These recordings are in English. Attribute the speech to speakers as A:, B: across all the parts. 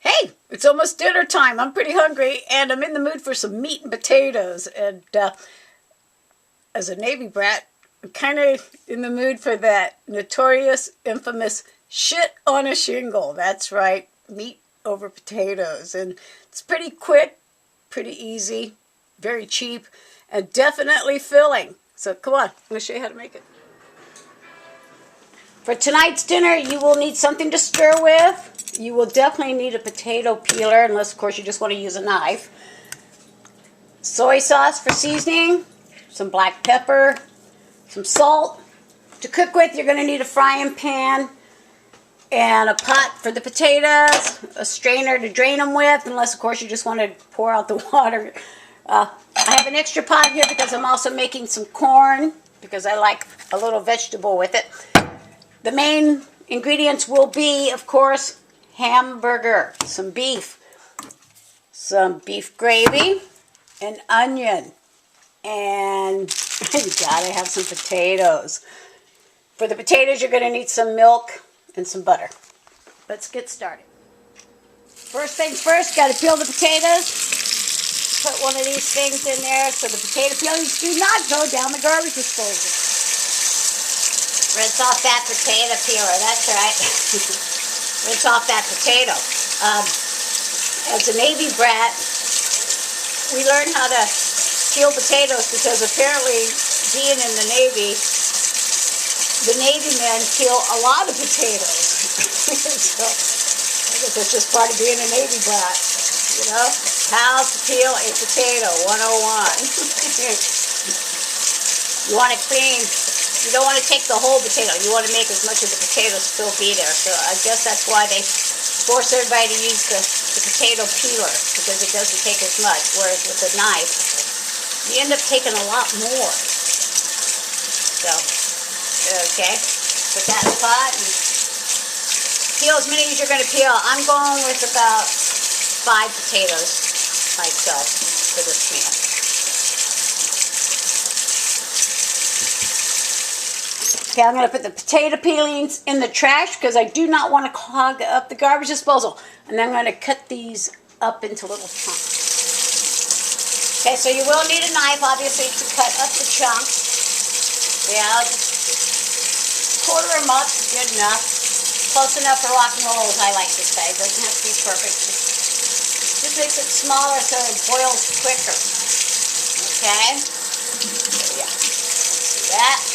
A: Hey, it's almost dinner time. I'm pretty hungry and I'm in the mood for some meat and potatoes. And as a Navy brat, I'm kind of in the mood for that notorious, infamous shit on a shingle. That's right, meat over potatoes. And it's pretty quick, pretty easy, very cheap, and definitely filling. So come on, I'm going to show you how to make it. For tonight's dinner, you will need something to stir with. You will definitely need a potato peeler, unless, of course, you just want to use a knife. Soy sauce for seasoning, some black pepper, some salt. To cook with, you're going to need a frying pan and a pot for the potatoes, a strainer to drain them with, unless, of course, you just want to pour out the water. I have an extra pot here because I'm also making some corn, because I like a little vegetable with it. The main ingredients will be, of course, hamburger, some beef gravy, an onion, and you gotta have some potatoes. For the potatoes, you're gonna need some milk and some butter. Let's get started. First things first, gotta peel the potatoes. Put one of these things in there so the potato peelings do not go down the garbage disposal. Rinse off that potato peeler, that's right. Rinse off that potato. As a Navy brat, we learned how to peel potatoes because apparently being in the Navy men peel a lot of potatoes. So I guess that's just part of being a Navy brat, you know? How to peel a potato, 101. You want it clean. You don't want to take the whole potato. You want to make as much of the potato still be there. So I guess that's why they force everybody to use the potato peeler, because it doesn't take as much. Whereas with a knife, you end up taking a lot more. So, okay, put that in the pot and peel as many as you're going to peel. I'm going with about 5 potatoes myself for this meal. Okay, I'm going to put the potato peelings in the trash because I do not want to clog up the garbage disposal. And then I'm going to cut these up into little chunks. Okay, so you will need a knife, obviously, to cut up the chunks. Yeah, just quarter them up, good enough. Close enough for rock and roll, as I like to say. It doesn't have to be perfect. Just makes it smaller so it boils quicker. Okay? So, yeah. Do that.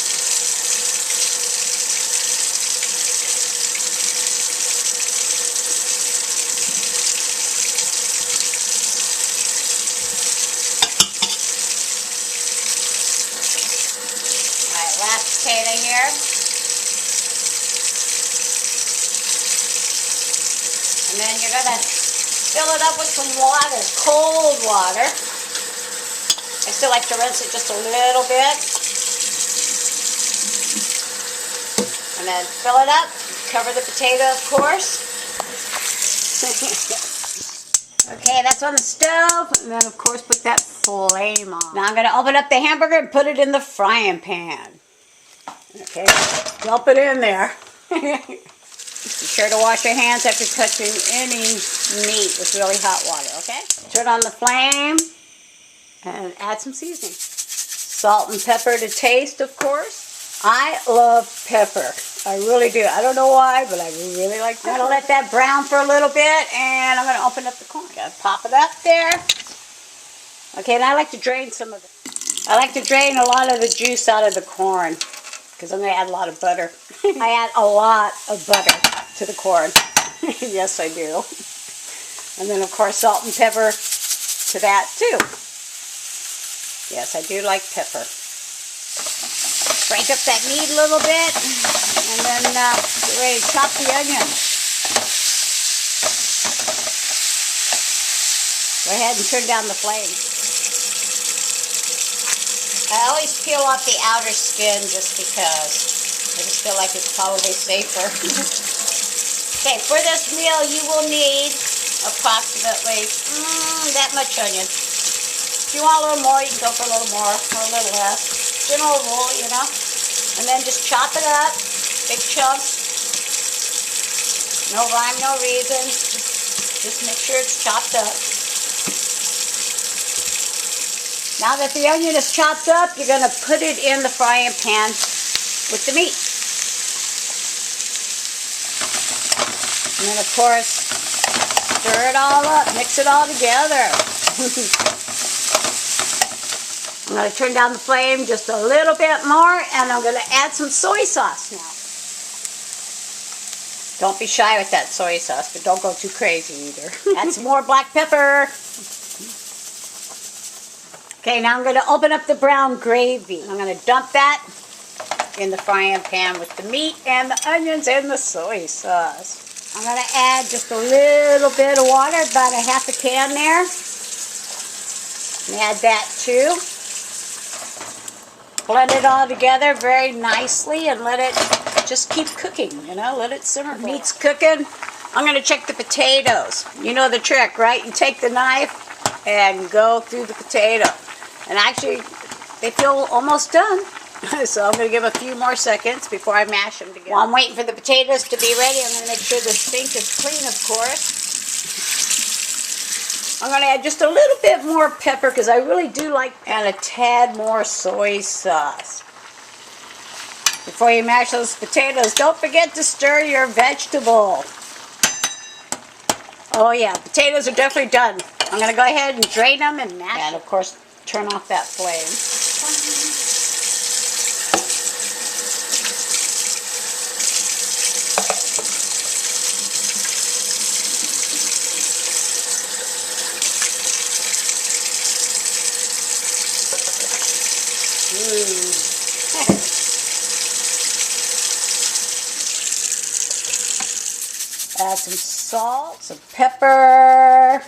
A: Potato here. And then you're going to fill it up with some water, cold water. I still like to rinse it just a little bit. And then fill it up. Cover the potato, of course. Okay, that's on the stove. And then, of course, put that flame on. Now I'm going to open up the hamburger and put it in the frying pan. Okay, dump it in there. Be sure to wash your hands after touching any meat with really hot water, okay? Turn on the flame and add some seasoning. Salt and pepper to taste, of course. I love pepper. I really do. I don't know why, but I really like pepper. I'm going to let that brown for a little bit, and I'm going to open up the corn. Got to pop it up there. Okay, and I like to drain some of it. I like to drain a lot of the juice out of the corn, because I'm going to add a lot of butter. I add a lot of butter to the corn. Yes, I do. And then, of course, salt and pepper to that, too. Yes, I do like pepper. Break up that meat a little bit, and then get ready to chop the onion. Go ahead and turn down the flame. I always peel off the outer skin just because I just feel like it's probably safer. Okay, for this meal you will need approximately that much onion. If you want a little more, you can go for a little more or a little less. General rule, you know. And then just chop it up, big chunks. No rhyme, no reason. Just make sure it's chopped up. Now that the onion is chopped up, you're going to put it in the frying pan with the meat. And then, of course, stir it all up, mix it all together. I'm going to turn down the flame just a little bit more, and I'm going to add some soy sauce now. Don't be shy with that soy sauce, but don't go too crazy either. Add some more black pepper. Okay, now I'm going to open up the brown gravy. I'm going to dump that in the frying pan with the meat and the onions and the soy sauce. I'm going to add just a little bit of water, about a half a can there. And add that too. Blend it all together very nicely and let it just keep cooking, you know, let it simmer. Meat's cooking. I'm going to check the potatoes. You know the trick, right? You take the knife and go through the potato. And actually, they feel almost done. So I'm going to give a few more seconds before I mash them together. While I'm waiting for the potatoes to be ready, I'm going to make sure the sink is clean, of course. I'm going to add just a little bit more pepper because I really do like, and a tad more soy sauce. Before you mash those potatoes, don't forget to stir your vegetable. Oh yeah, potatoes are definitely done. I'm going to go ahead and drain them and mash them. And of course, turn off that flame. Add some salt, some pepper,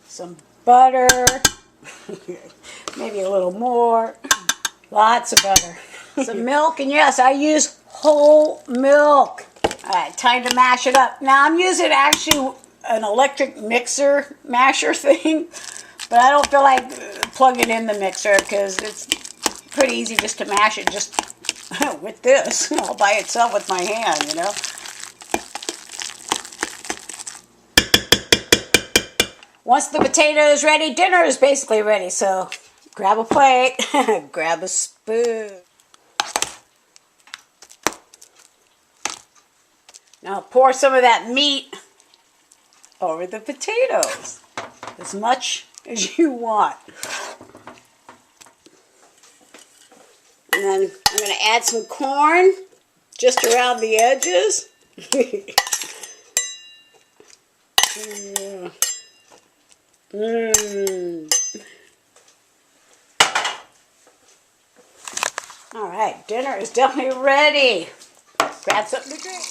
A: some butter, maybe a little more, lots of butter, some milk, and yes, I use whole milk. All right, time to mash it up. Now I'm using actually an electric mixer masher thing, but I don't feel like plugging in the mixer because it's pretty easy just to mash it just with this all by itself with my hand, you know. Once the potato is ready, dinner is basically ready. So grab a plate, grab a spoon. Now pour some of that meat over the potatoes, as much as you want. And then I'm going to add some corn just around the edges. All right, dinner is definitely ready. Grab something to drink.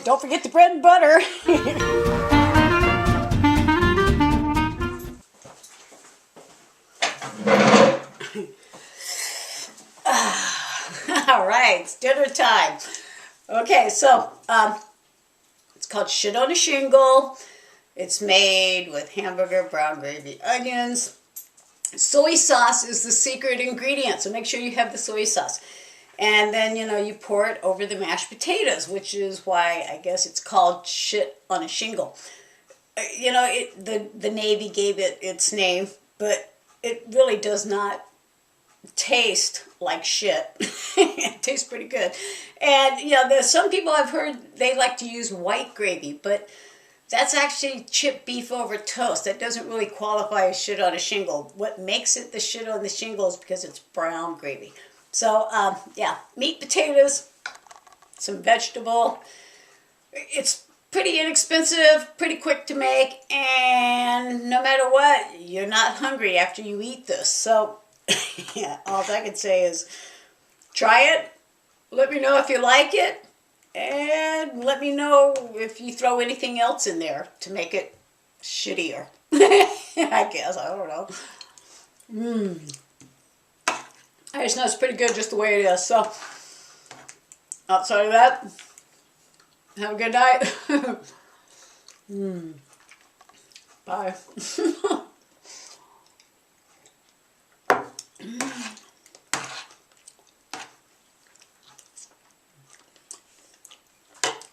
A: Don't forget the bread and butter. All right, it's dinner time. Okay, so it's called Shit on a Shingle. It's made with hamburger, brown gravy, onions. Soy sauce is the secret ingredient, so make sure you have the soy sauce. And then, you know, you pour it over the mashed potatoes, which is why I guess it's called Shit on a Shingle. You know, the Navy gave it its name, but it really does not taste like shit. It tastes pretty good. And, you know, there's some people I've heard they like to use white gravy, but that's actually chipped beef over toast. That doesn't really qualify as shit on a shingle. What makes it the shit on the shingle is because it's brown gravy. So, yeah, meat, potatoes, some vegetable. It's pretty inexpensive, pretty quick to make, and no matter what, you're not hungry after you eat this. So, yeah, all I can say is try it. Let me know if you like it. And let me know if you throw anything else in there to make it shittier. I guess, I don't know. I just know it's pretty good just the way it is. So, outside of that, have a good night. Bye.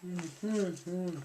A: Mm-hmm.